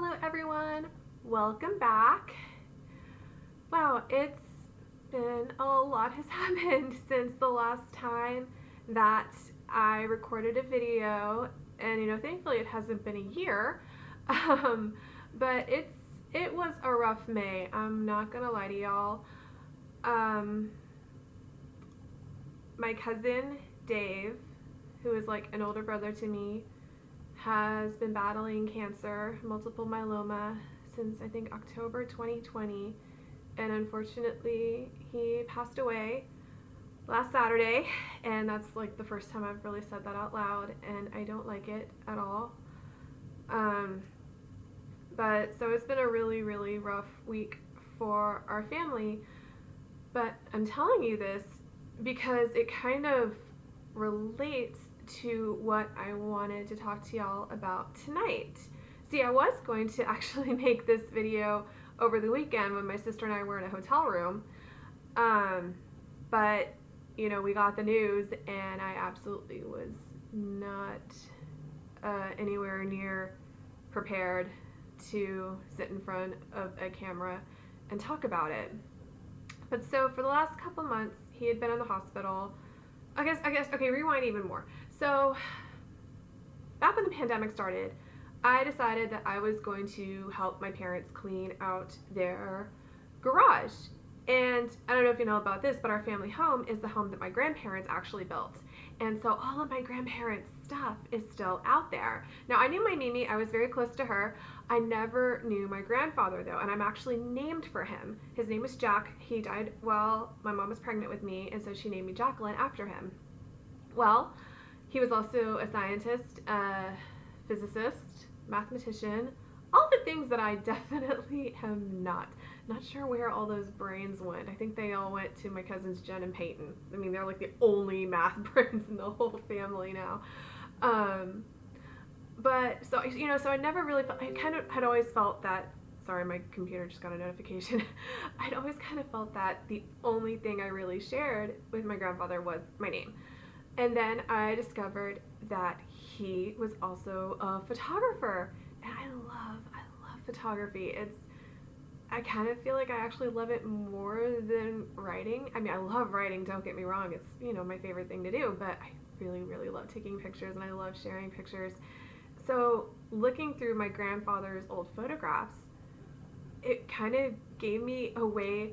Hello everyone, welcome back. Wow, it's been a lot has happened since the last time that I recorded a video, and thankfully it hasn't been a year. Um, but it was a rough May. I'm not gonna lie to y'all. Um, my cousin Dave, who is like an older brother to me, has been battling cancer, multiple myeloma, since I think October 2020, and unfortunately he passed away last Saturday, and that's like the first time I've really said that out loud, and I don't like it at all. Um, but so it's been a really, really rough week for our family, but I'm telling you this because it kind of relates to what I wanted to talk to y'all about tonight. See, I was going to actually make this video over the weekend when my sister and I were in a hotel room, but we got the news and I absolutely was not anywhere near prepared to sit in front of a camera and talk about it. But so for the last couple months, he had been in the hospital. Okay, rewind even more. So back when the pandemic started, I decided that I was going to help my parents clean out their garage. And I don't know if you know about this, but our family home is the home that my grandparents actually built. And so all of my grandparents' stuff is still out there. Now, I knew my Mimi. I was very close to her. I never knew my grandfather, though, and I'm actually named for him. His name was Jack. He died while my mom was pregnant with me, and so she named me Jacqueline after him. Well, he was also a scientist, a physicist, mathematician, all the things that I definitely am not. Not sure where all those brains went. I think they all went to my cousins Jen and Peyton. I mean, they're like the only math brains in the whole family now. But so so I never really felt, I kind of had always felt that, sorry, my computer just got a notification. I'd always kind of felt that the only thing I really shared with my grandfather was my name. And then I discovered that he was also a photographer, and I love photography. I kind of feel like I actually love it more than writing. I mean, I love writing, don't get me wrong. It's, my favorite thing to do, but I really, really love taking pictures, and I love sharing pictures. So looking through my grandfather's old photographs, it kind of gave me a way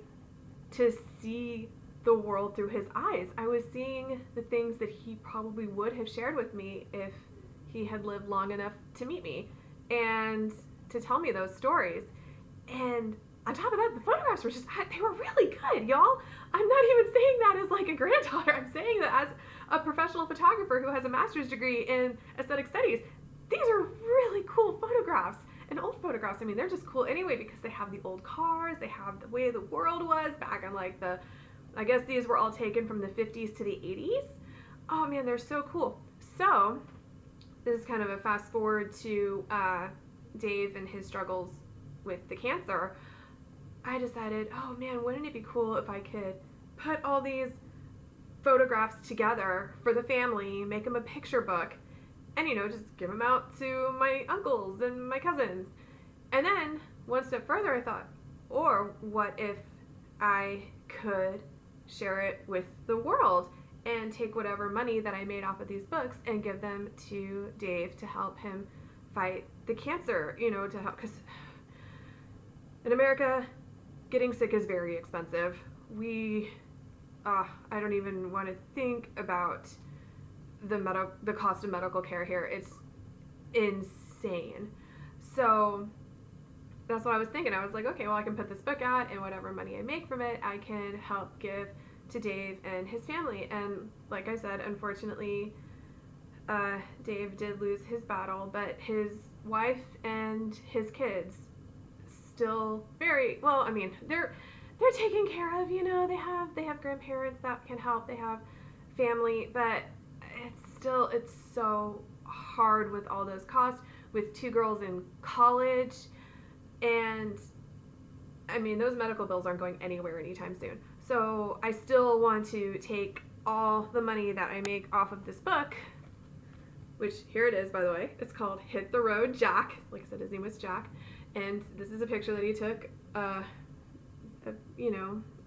to see the world through his eyes. I was seeing the things that he probably would have shared with me if he had lived long enough to meet me and to tell me those stories. And on top of that, the photographs were they were really good, y'all. I'm not even saying that as like a granddaughter. I'm saying that as a professional photographer who has a master's degree in aesthetic studies. These are really cool photographs. And old photographs, I mean, they're just cool anyway because they have the old cars, they have the way the world was back in like I guess these were all taken from the 50s to the 80s. Oh man, they're so cool. So this is kind of a fast forward to Dave and his struggles with the cancer. I decided, oh man, wouldn't it be cool if I could put all these photographs together for the family, make them a picture book, and just give them out to my uncles and my cousins. And then one step further, I thought, or what if I could share it with the world and take whatever money that I made off of these books and give them to Dave to help him fight the cancer, to help, because in America, getting sick is very expensive. I don't even want to think about the cost of medical care here. It's insane. So that's what I was thinking. I was like, okay, well, I can put this book out, and whatever money I make from it, I can help give to Dave and his family. And like I said, unfortunately, Dave did lose his battle, but his wife and his kids still very well. I mean, they're taken care of. They have grandparents that can help. They have family, but it's so hard with all those costs, with two girls in college, and I mean, those medical bills aren't going anywhere anytime soon. So I still want to take all the money that I make off of this book which here it is, by the way. It's called Hit the Road Jack. Like I said, his name was Jack. And this is a picture that he took, on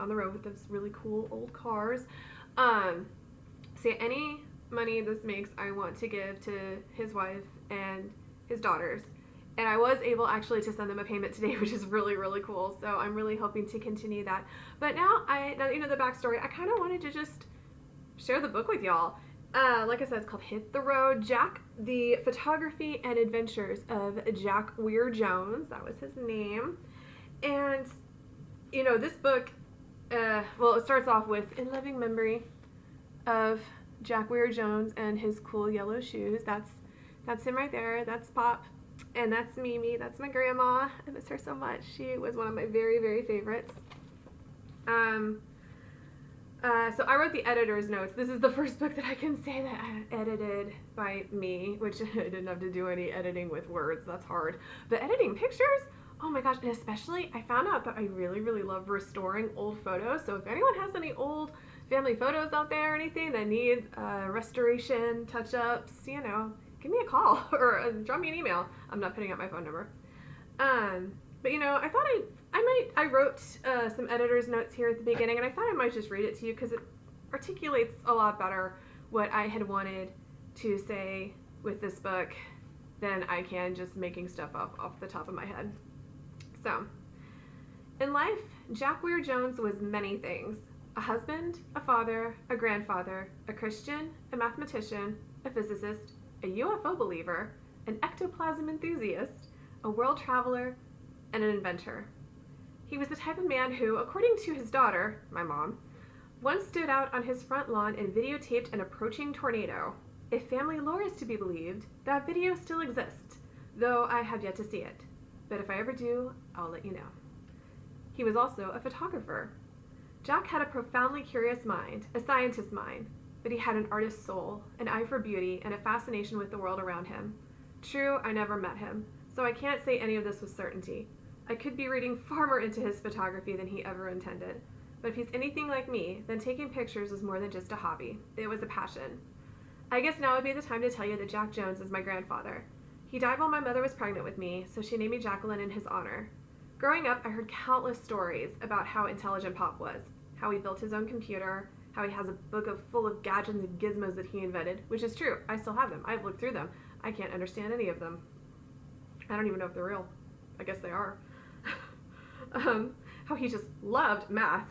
the road with those really cool old cars. See, any money this makes, I want to give to his wife and his daughters. And I was able actually to send them a payment today, which is really, really cool. So I'm really hoping to continue that. But now that you know the backstory, I kind of wanted to just share the book with y'all. Like I said, it's called Hit the Road Jack, the photography and adventures of Jack Weir Jones. That was his name. And, this book, it starts off with in loving memory of Jack Weir Jones and his cool yellow shoes. That's him right there. That's Pop. And that's Mimi. That's my grandma. I miss her so much. She was one of my very, very favorites. So I wrote the editor's notes. This is the first book that I can say that I edited by me, which I didn't have to do any editing with words. That's hard. But editing pictures, oh my gosh, and especially I found out that I really, really love restoring old photos. So if anyone has any old family photos out there or anything that needs restoration, touch-ups, give me a call or drop me an email. I'm not putting out my phone number. But I thought I wrote some editor's notes here at the beginning, and I thought I might just read it to you because it articulates a lot better what I had wanted to say with this book than I can just making stuff up off the top of my head. So, in life, Jack Weir Jones was many things. A husband, a father, a grandfather, a Christian, a mathematician, a physicist, a UFO believer, an ectoplasm enthusiast, a world traveler, and an inventor. He was the type of man who, according to his daughter, my mom, once stood out on his front lawn and videotaped an approaching tornado. If family lore is to be believed, that video still exists, though I have yet to see it. But if I ever do, I'll let you know. He was also a photographer. Jack had a profoundly curious mind, a scientist's mind, but he had an artist's soul, an eye for beauty, and a fascination with the world around him. True, I never met him, so I can't say any of this with certainty. I could be reading far more into his photography than he ever intended. But if he's anything like me, then taking pictures was more than just a hobby. It was a passion. I guess now would be the time to tell you that Jack Jones is my grandfather. He died while my mother was pregnant with me, so she named me Jacqueline in his honor. Growing up, I heard countless stories about how intelligent Pop was, how he built his own computer, how he has a book full of gadgets and gizmos that he invented, which is true. I still have them. I've looked through them. I can't understand any of them. I don't even know if they're real. I guess they are. How he just loved math.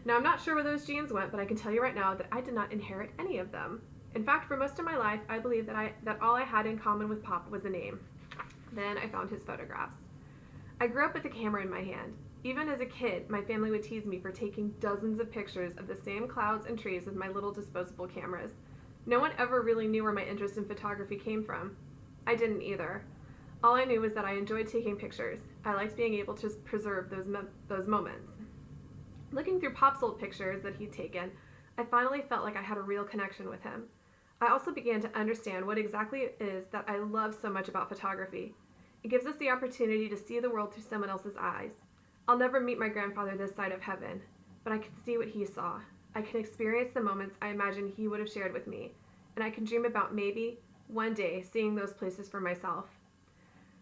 Now, I'm not sure where those genes went, but I can tell you right now that I did not inherit any of them. In fact, for most of my life, I believed that all I had in common with Pop was a name. Then I found his photographs. I grew up with a camera in my hand. Even as a kid, my family would tease me for taking dozens of pictures of the same clouds and trees with my little disposable cameras. No one ever really knew where my interest in photography came from. I didn't either. All I knew was that I enjoyed taking pictures. I liked being able to preserve those moments. Looking through Pop's old pictures that he'd taken, I finally felt like I had a real connection with him. I also began to understand what exactly it is that I love so much about photography. It gives us the opportunity to see the world through someone else's eyes. I'll never meet my grandfather this side of heaven, but I can see what he saw. I can experience the moments I imagine he would have shared with me, and I can dream about maybe, one day, seeing those places for myself.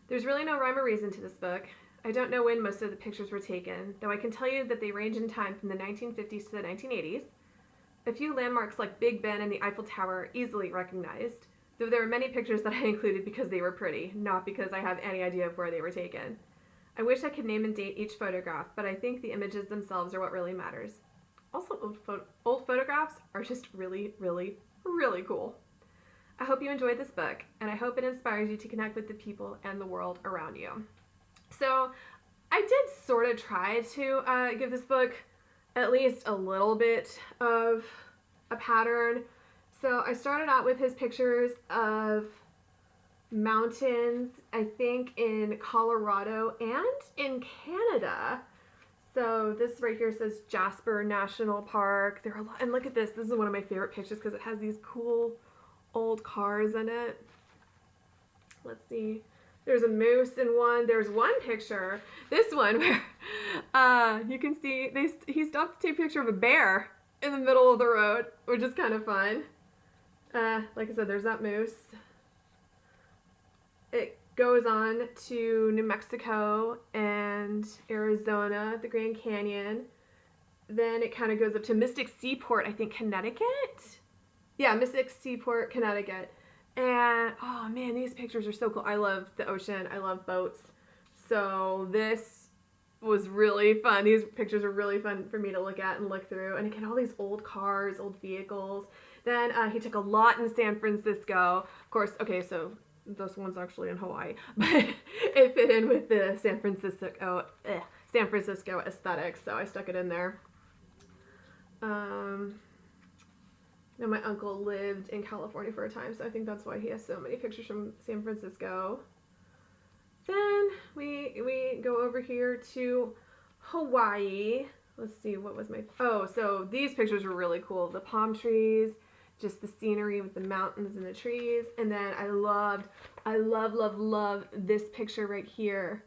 There's really no rhyme or reason to this book. I don't know when most of the pictures were taken, though I can tell you that they range in time from the 1950s to the 1980s. A few landmarks like Big Ben and the Eiffel Tower are easily recognized, though there are many pictures that I included because they were pretty, not because I have any idea of where they were taken. I wish I could name and date each photograph, but I think the images themselves are what really matters. Also, old photographs are just really, really, really cool. I hope you enjoyed this book, and I hope it inspires you to connect with the people and the world around you. So, I did sort of try to give this book at least a little bit of a pattern. So, I started out with his pictures of mountains, I think in Colorado and in Canada. So, this right here says Jasper National Park. There are a lot, and look at this. This is one of my favorite pictures because it has these cool old cars in it. Let's see. There's a moose in one. There's one picture, this one, where you can see he stopped to take a picture of a bear in the middle of the road, which is kind of fun. Like I said, there's that moose. it goes on to New Mexico and Arizona, the Grand Canyon. Then it kind of goes up to Mystic Seaport, I think, Connecticut. Yeah, Mystic Seaport, Connecticut. And oh man, these pictures are so cool. I love the ocean. I love boats. So this was really fun. These pictures are really fun for me to look at and look through. And again, all these old cars, old vehicles. Then he took a lot in San Francisco. Of course, okay, so this one's actually in Hawaii, but it fit in with the San Francisco aesthetic, so I stuck it in there. Now my uncle lived in California for a time, so I think that's why he has so many pictures from San Francisco. Then we go over here to Hawaii. Let's see, what was my... Oh, so these pictures were really cool. The palm trees, just the scenery with the mountains and the trees. And then I love this picture right here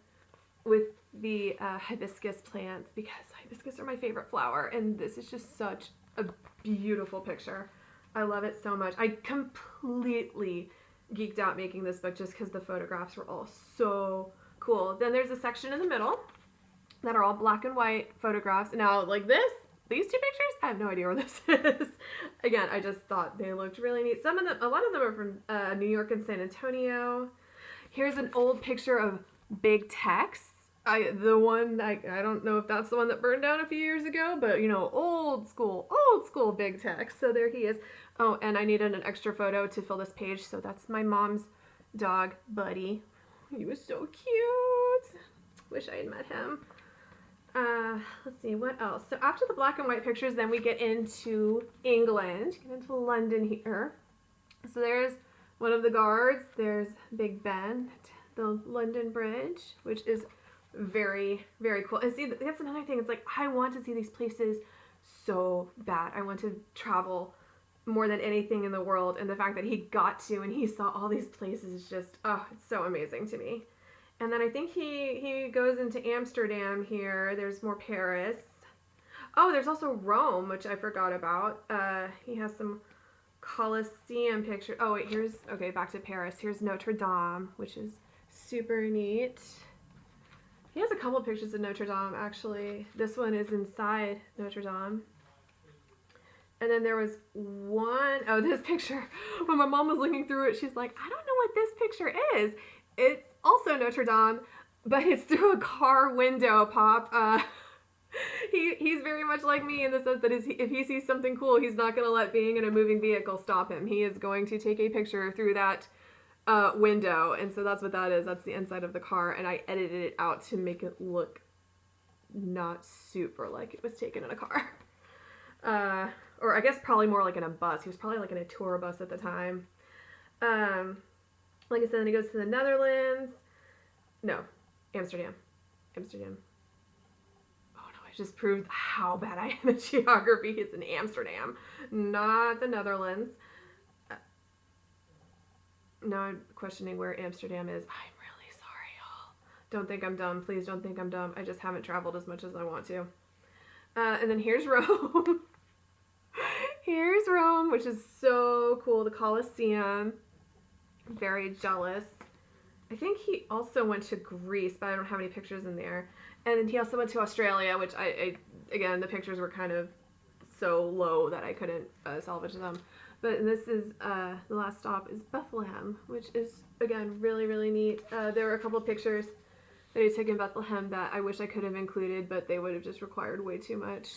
with the hibiscus plants, because hibiscus are my favorite flower. And this is just such a beautiful picture. I love it so much. I completely geeked out making this book just because the photographs were all so cool. Then there's a section in the middle that are all black and white photographs. Now, like these two pictures, I have no idea where this is. Again, I just thought they looked really neat. A lot of them are from New York and San Antonio. Here's an old picture of Big Tex. I don't know if that's the one that burned down a few years ago, but you know, old school Big Tex. So there he is. Oh, and I needed an extra photo to fill this page, so that's my mom's dog, Buddy. He was so cute. Wish I had met him. Let's see, what else? So after the black and white pictures, then we get into England, get into London here. So there's one of the guards, there's Big Ben, the London Bridge, which is very, very cool. And see, that's another thing. It's like, I want to see these places so bad. I want to travel more than anything in the world. And the fact that he got to and he saw all these places is just, oh, it's so amazing to me. And then I think he goes into Amsterdam here. There's more Paris. Oh, there's also Rome, which I forgot about. He has some Colosseum pictures. Oh, wait, okay, back to Paris. Here's Notre Dame, which is super neat. He has a couple of pictures of Notre Dame, actually. This one is inside Notre Dame. And then there was this picture, when my mom was looking through it, she's like, I don't know what this picture is. It's also Notre Dame, but it's through a car window, Pop. He's very much like me in the sense that if he sees something cool, he's not going to let being in a moving vehicle stop him. He is going to take a picture through that window, and so that's what that is. That's the inside of the car, and I edited it out to make it look not super like it was taken in a car. Or I guess probably more like in a bus. He was probably like in a tour bus at the time. Like I said, then he goes to the Netherlands. No, Amsterdam. Oh no, I just proved how bad I am at geography. It's in Amsterdam, not the Netherlands. Now I'm questioning where Amsterdam is. I'm really sorry, y'all. Don't think I'm dumb. Please don't think I'm dumb. I just haven't traveled as much as I want to. And then here's Rome. Here's Rome, which is so cool. The Colosseum. Very jealous. I think he also went to Greece, but I don't have any pictures in there. And then he also went to Australia, which again, the pictures were kind of so low that I couldn't salvage them. But this is, the last stop is Bethlehem, which is, again, really, really neat. There were a couple of pictures that he took in Bethlehem that I wish I could have included, but they would have just required way too much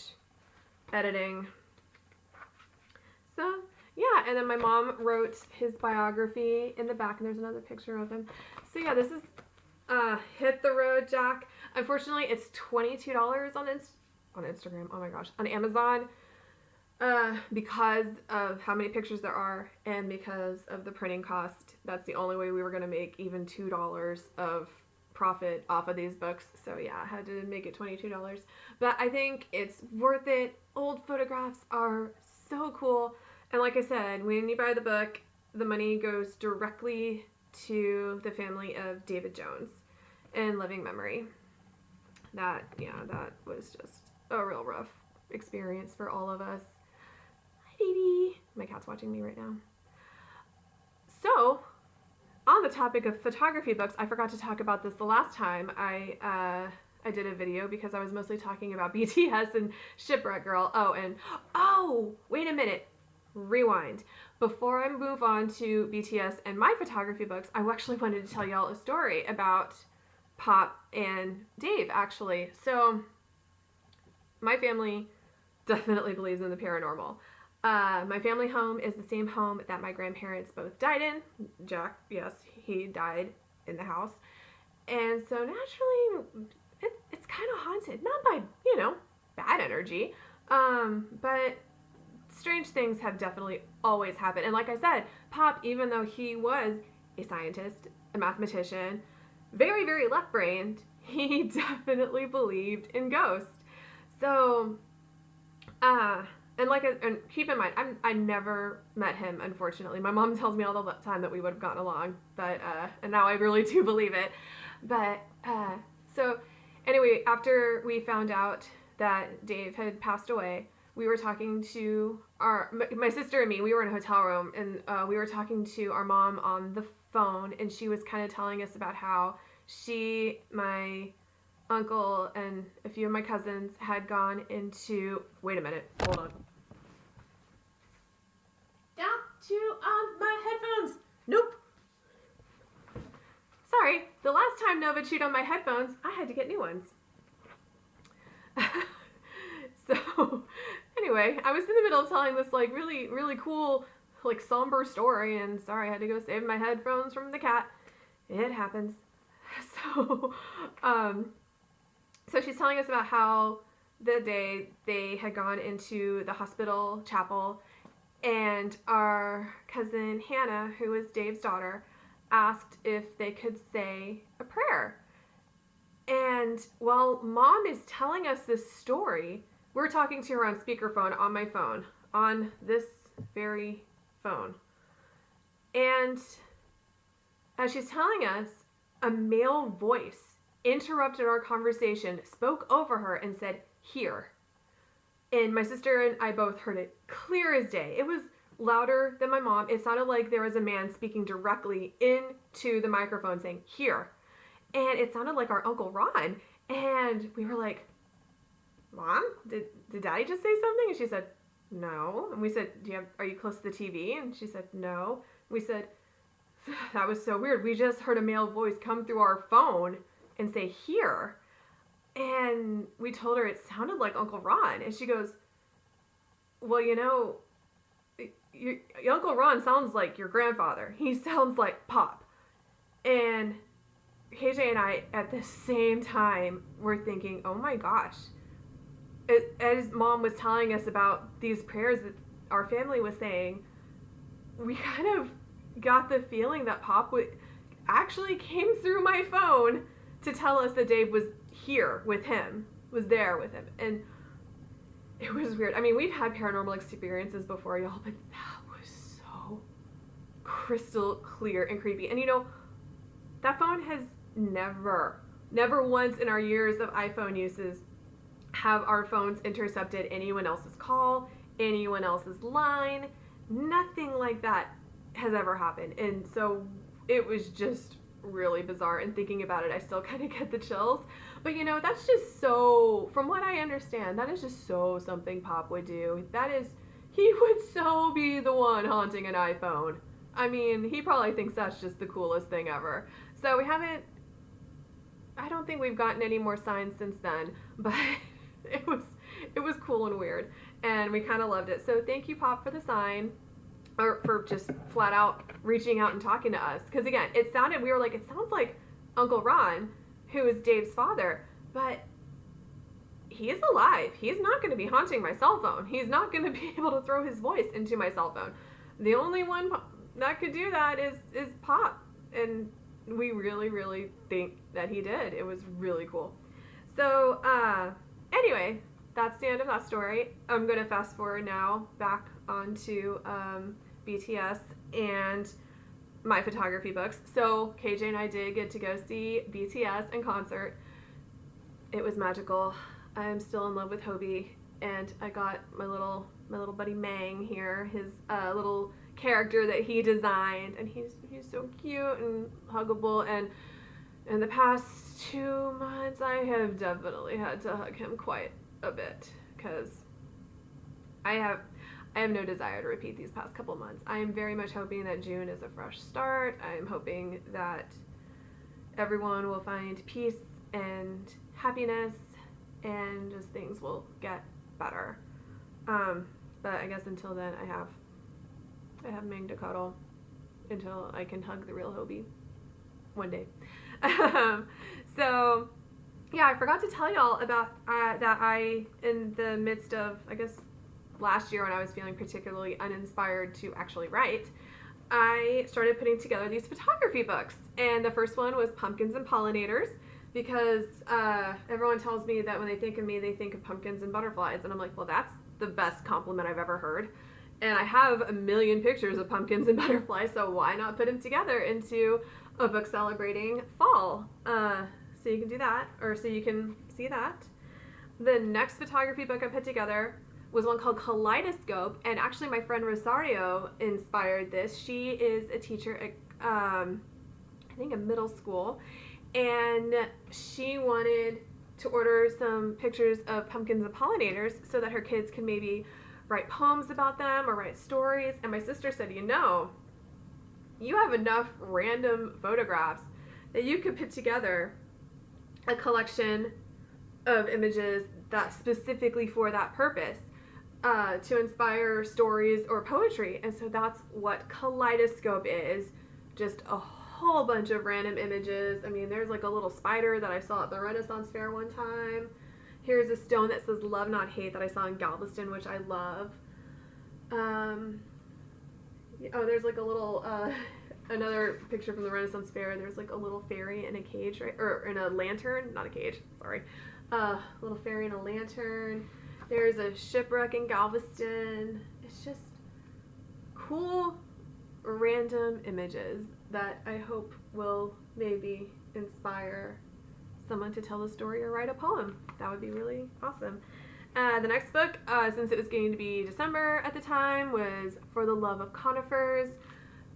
editing. So, yeah, and then my mom wrote his biography in the back, and there's another picture of him. So, yeah, this is Hit the Road, Jack. Unfortunately, it's $22 on Instagram, oh my gosh, on Amazon. Because of how many pictures there are and because of the printing cost. That's the only way we were going to make even $2 of profit off of these books. So yeah, I had to make it $22. But I think it's worth it. Old photographs are so cool. And like I said, when you buy the book, the money goes directly to the family of David Jones in living memory. That was just a real rough experience for all of us. Baby. My cat's watching me right now. So, on the topic of photography books, I forgot to talk about this the last time I did a video because I was mostly talking about BTS and Shipwreck Girl. Oh, wait a minute. Rewind. Before I move on to BTS and my photography books, I actually wanted to tell y'all a story about Pop and Dave, actually. So, my family definitely believes in the paranormal. My family home is the same home that my grandparents both died in. Jack, yes, he died in the house. And so naturally, it's kind of haunted. Not by, bad energy. But strange things have definitely always happened. And like I said, Pop, even though he was a scientist, a mathematician, very, very left-brained, he definitely believed in ghosts. So, and keep in mind, I never met him, unfortunately. My mom tells me all the time that we would have gotten along, but, and now I really do believe it. But, so, anyway, after we found out that Dave had passed away, we were talking to my sister and me, we were in a hotel room, and we were talking to our mom on the phone, and she was kind of telling us about how she, my uncle, and a few of my cousins had gone into, wait a minute, hold on. Down to my headphones. Nope. Sorry, the last time Nova chewed on my headphones, I had to get new ones. So, anyway, I was in the middle of telling this, like, really, really cool, like, somber story, and sorry, I had to go save my headphones from the cat. It happens. So, so she's telling us about how the day they had gone into the hospital chapel, and our cousin Hannah, who was Dave's daughter, asked if they could say a prayer. And while Mom is telling us this story, we're talking to her on speakerphone on my phone, on this very phone. And as she's telling us, a male voice interrupted our conversation, spoke over her, and said, "Here." And my sister and I both heard it clear as day. It was louder than my mom. It sounded like there was a man speaking directly into the microphone saying, "Here." And it sounded like our Uncle Ron. And we were like, "Mom, did Daddy just say something?" And she said, "No." And we said, "Are you close to the TV?" And she said, "No." We said, "That was so weird. We just heard a male voice come through our phone and say, 'Here.'" And we told her it sounded like Uncle Ron. And she goes, "Well, your Uncle Ron sounds like your grandfather. He sounds like Pop." And KJ and I, at the same time, were thinking, oh my gosh. As Mom was telling us about these prayers that our family was saying, we kind of got the feeling that Pop actually came through my phone to tell us that Dave was here with him, was there with him. And it was weird. I mean, we've had paranormal experiences before, y'all, but that was so crystal clear and creepy. And that phone has never once in our years of iPhone uses have our phones intercepted anyone else's call, anyone else's line. Nothing like that has ever happened. And so it was just really bizarre. And thinking about it, I still kind of get the chills. But that's just so, from what I understand, that is just so something Pop would do. He would so be the one haunting an iPhone. I mean, he probably thinks that's just the coolest thing ever. So I don't think we've gotten any more signs since then, but it was cool and weird, and we kind of loved it. So thank you, Pop, for the sign, or for just flat out reaching out and talking to us. Because again, we were like, it sounds like Uncle Ron, who is Dave's father, but he is alive. He's not going to be haunting my cell phone. He's not going to be able to throw his voice into my cell phone. The only one that could do that is Pop, and we really, really think that he did. It was really cool. So, anyway, that's the end of that story. I'm going to fast forward now back onto BTS and my photography books. So, KJ and I did get to go see BTS in concert. It was magical. I'm still in love with Hobie, and I got my little buddy Mang here, his little character that he designed, and he's so cute and huggable. And in the past 2 months, I have definitely had to hug him quite a bit because I have no desire to repeat these past couple months. I am very much hoping that June is a fresh start. I'm hoping that everyone will find peace and happiness, and just things will get better. But I guess until then, I have Ming to cuddle until I can hug the real Hobie one day. So yeah, I forgot to tell y'all about that I, in the midst of, I guess, last year when I was feeling particularly uninspired to actually write, I started putting together these photography books. And the first one was Pumpkins and Pollinators, because everyone tells me that when they think of me, they think of pumpkins and butterflies. And I'm like, well, that's the best compliment I've ever heard. And I have a million pictures of pumpkins and butterflies, so why not put them together into a book celebrating fall? So you can do that, or so you can see that. The next photography book I put together was one called Kaleidoscope, and actually my friend Rosario inspired this. She is a teacher at, I think, a middle school, and she wanted to order some pictures of pumpkins and pollinators so that her kids can maybe write poems about them or write stories. And my sister said, you have enough random photographs that you could put together a collection of images that specifically for that purpose, to inspire stories or poetry. And so that's what Kaleidoscope is, just a whole bunch of random images. I mean, there's like a little spider that I saw at the Renaissance Fair one time. Here's a stone that says love not hate that I saw in Galveston, which I love. There's like a little another picture from the Renaissance Fair. There's like a little fairy in a cage, right? Or in a lantern, not a cage, sorry. Little fairy in a lantern. There's a shipwreck in Galveston. It's just cool, random images that I hope will maybe inspire someone to tell a story or write a poem. That would be really awesome. The next book, since it was getting to be December at the time, was For the Love of Conifers.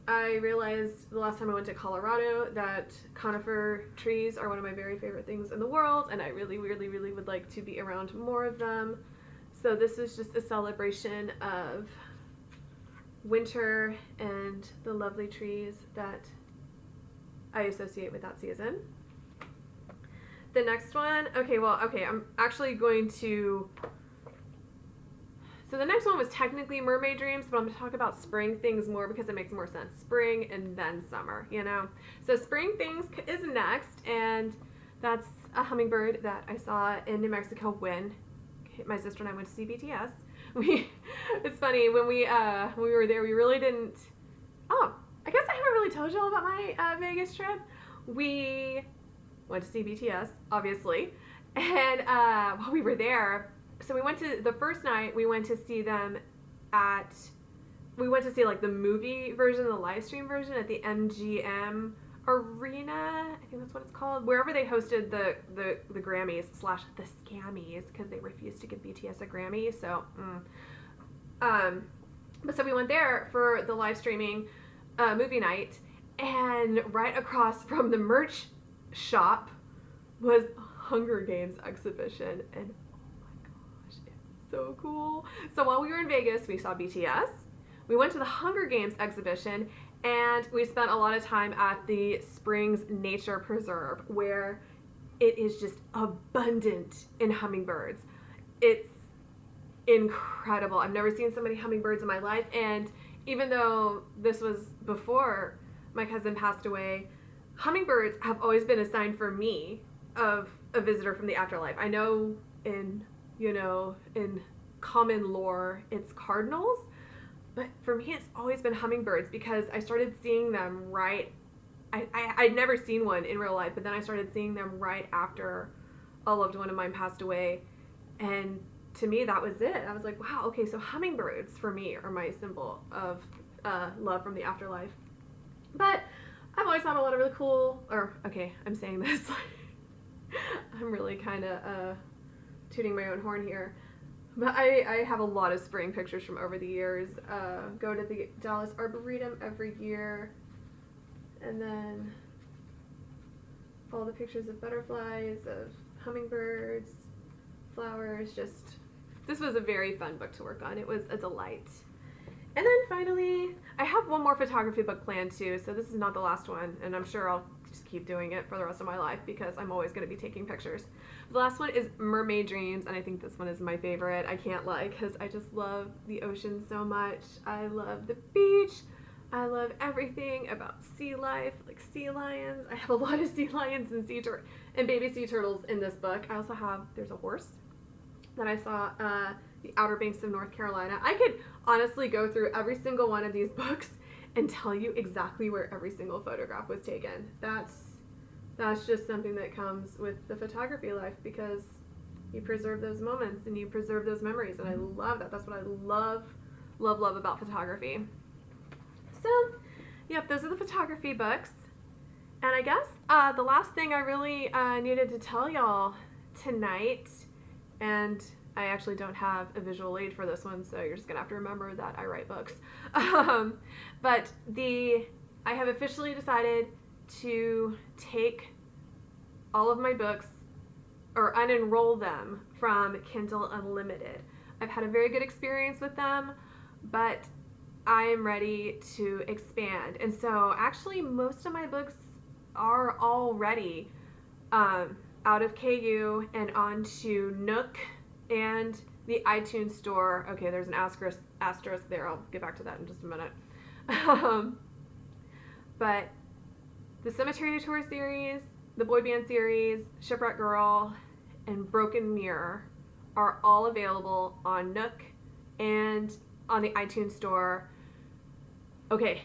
I realized the last time I went to Colorado that conifer trees are one of my very favorite things in the world, and I really, really, really would like to be around more of them. So this is just a celebration of winter and the lovely trees that I associate with that season. The next one, I'm actually going to, so the next one was technically Mermaid Dreams, but I'm going to talk about spring things more because it makes more sense. Spring and then summer, So Spring Things is next, and that's a hummingbird that I saw in New Mexico when my sister and I went to see BTS. It's funny, when we were there, we really didn't, I guess I haven't really told you all about my Vegas trip. We went to see BTS, obviously, and while we were there, so we went to, the first night, we went to see them like the movie version, the live stream version at the MGM Arena, I think that's what it's called, wherever they hosted the Grammys / the Scammies, because they refused to give BTS a Grammy, so, but so we went there for the live streaming movie night, and right across from the merch shop was Hunger Games exhibition, and oh my gosh, it's so cool. So while we were in Vegas, we saw BTS, we went to the Hunger Games exhibition, and we spent a lot of time at the Springs Nature Preserve, where it is just abundant in hummingbirds. It's incredible. I've never seen so many hummingbirds in my life, and even though this was before my cousin passed away, hummingbirds have always been a sign for me of a visitor from the afterlife. I know in common lore it's cardinals, but for me it's always been hummingbirds, because I started seeing them I'd never seen one in real life, but then I started seeing them right after a loved one of mine passed away, and to me that was it. I was like, wow, okay, so hummingbirds for me are my symbol of love from the afterlife. But I've always had a lot of really cool, I'm saying this, I'm really kind of tooting my own horn here, But I have a lot of spring pictures from over the years. Go to the Dallas Arboretum every year. And then all the pictures of butterflies, of hummingbirds, flowers. This was a very fun book to work on. It was a delight. And then finally, I have one more photography book planned too, so this is not the last one, and I'm sure I'll just keep doing it for the rest of my life because I'm always going to be taking pictures. The last one is Mermaid Dreams, and I think this one is my favorite. I can't lie because I just love the ocean so much. I love the beach. I love everything about sea life, like sea lions. I have a lot of sea lions and baby sea turtles in this book. I also have, there's a horse that I saw, the Outer Banks of North Carolina. I could honestly go through every single one of these books and tell you exactly where every single photograph was taken. That's just something that comes with the photography life because you preserve those moments and you preserve those memories, and I love that. That's what I love about photography. So, yep, those are the photography books. And I guess the last thing I really needed to tell y'all tonight, and I actually don't have a visual aid for this one, so you're just going to have to remember that I write books. But I have officially decided to take all of my books or unenroll them from Kindle Unlimited. I've had a very good experience with them, but I am ready to expand. And so actually most of my books are already out of KU and onto Nook and the iTunes store. Okay, there's an asterisk there. I'll get back to that in just a minute. But the Cemetery Tour series, the Boy Band series, Shipwreck Girl, and Broken Mirror are all available on Nook and on the iTunes store. Okay,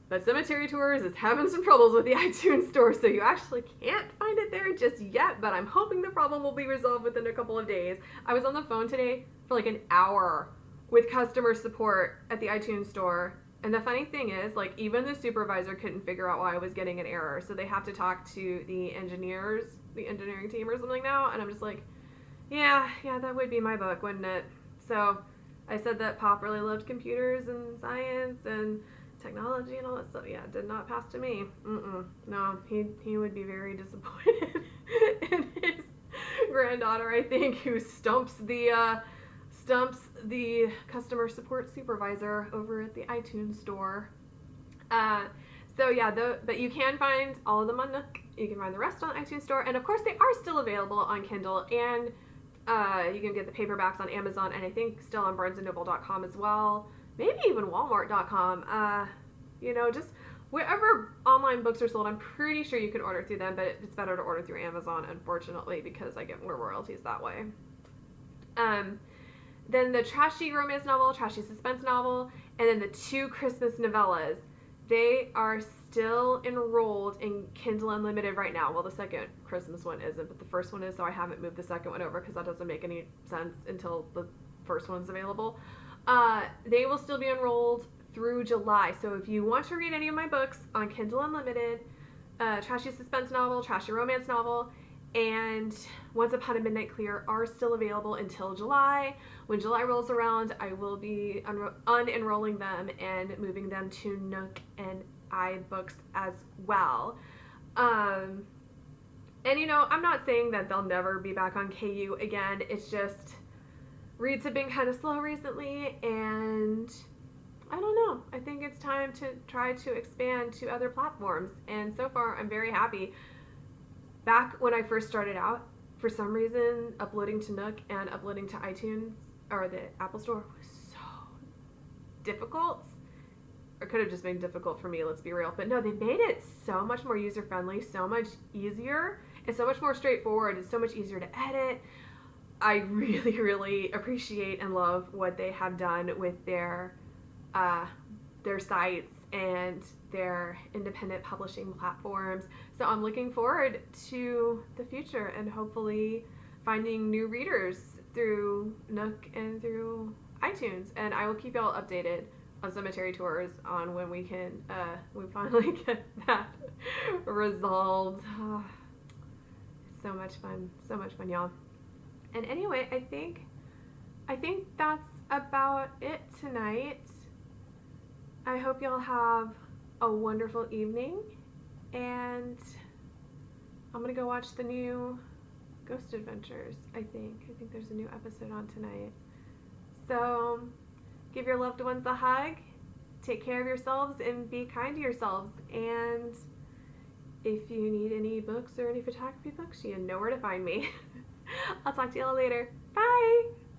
but Cemetery Tours is having some troubles with the iTunes store, so you actually can't find it there just yet, but I'm hoping the problem will be resolved within a couple of days. I was on the phone today for like an hour with customer support at the iTunes store, and the funny thing is, like, even the supervisor couldn't figure out why I was getting an error, so they have to talk to the engineering team or something now, and I'm just like, yeah, that would be my book, wouldn't it? So I said that Pop really loved computers and science and technology and all that stuff. Yeah, did not pass to me. No, he would be very disappointed in his granddaughter, I think, who stumps the customer support supervisor over at the iTunes store. So yeah, but you can find all of them on Nook. You can find the rest on the iTunes store, and of course they are still available on Kindle, and you can get the paperbacks on Amazon, and I think still on BarnesandNoble.com as well. Maybe even Walmart.com. Just wherever online books are sold, I'm pretty sure you can order through them, but it's better to order through Amazon, unfortunately, because I get more royalties that way. Then the trashy romance novel, trashy suspense novel, and then the 2 Christmas novellas. They are still enrolled in Kindle Unlimited right now. Well, the second Christmas one isn't, but the first one is, so I haven't moved the second one over because that doesn't make any sense until the first one's available. They will still be enrolled through July. So if you want to read any of my books on Kindle Unlimited, trashy suspense novel, trashy romance novel, and Once Upon a Midnight Clear are still available until July. When July rolls around, I will be unenrolling them and moving them to Nook and iBooks as well. And I'm not saying that they'll never be back on KU again. It's just reads have been kind of slow recently, and I don't know. I think it's time to try to expand to other platforms, and so far I'm very happy. Back when I first started out, for some reason, uploading to Nook and uploading to iTunes or the Apple Store was so difficult. Or could have just been difficult for me, let's be real. But no, they made it so much more user-friendly, so much easier, and so much more straightforward. It's so much easier to edit. I really, really appreciate and love what they have done with their sites and their independent publishing platforms. So I'm looking forward to the future and hopefully finding new readers through Nook and through iTunes. And I will keep y'all updated on Cemetery Tours on when we finally get that resolved. Oh, so much fun, y'all. And anyway, I think I think that's about it tonight. I hope you'll have a wonderful evening, and I'm gonna go watch the new Ghost Adventures. I think there's a new episode on tonight. So give your loved ones a hug, take care of yourselves, and be kind to yourselves. And if you need any books or any photography books, you know where to find me. I'll talk to you all later. Bye!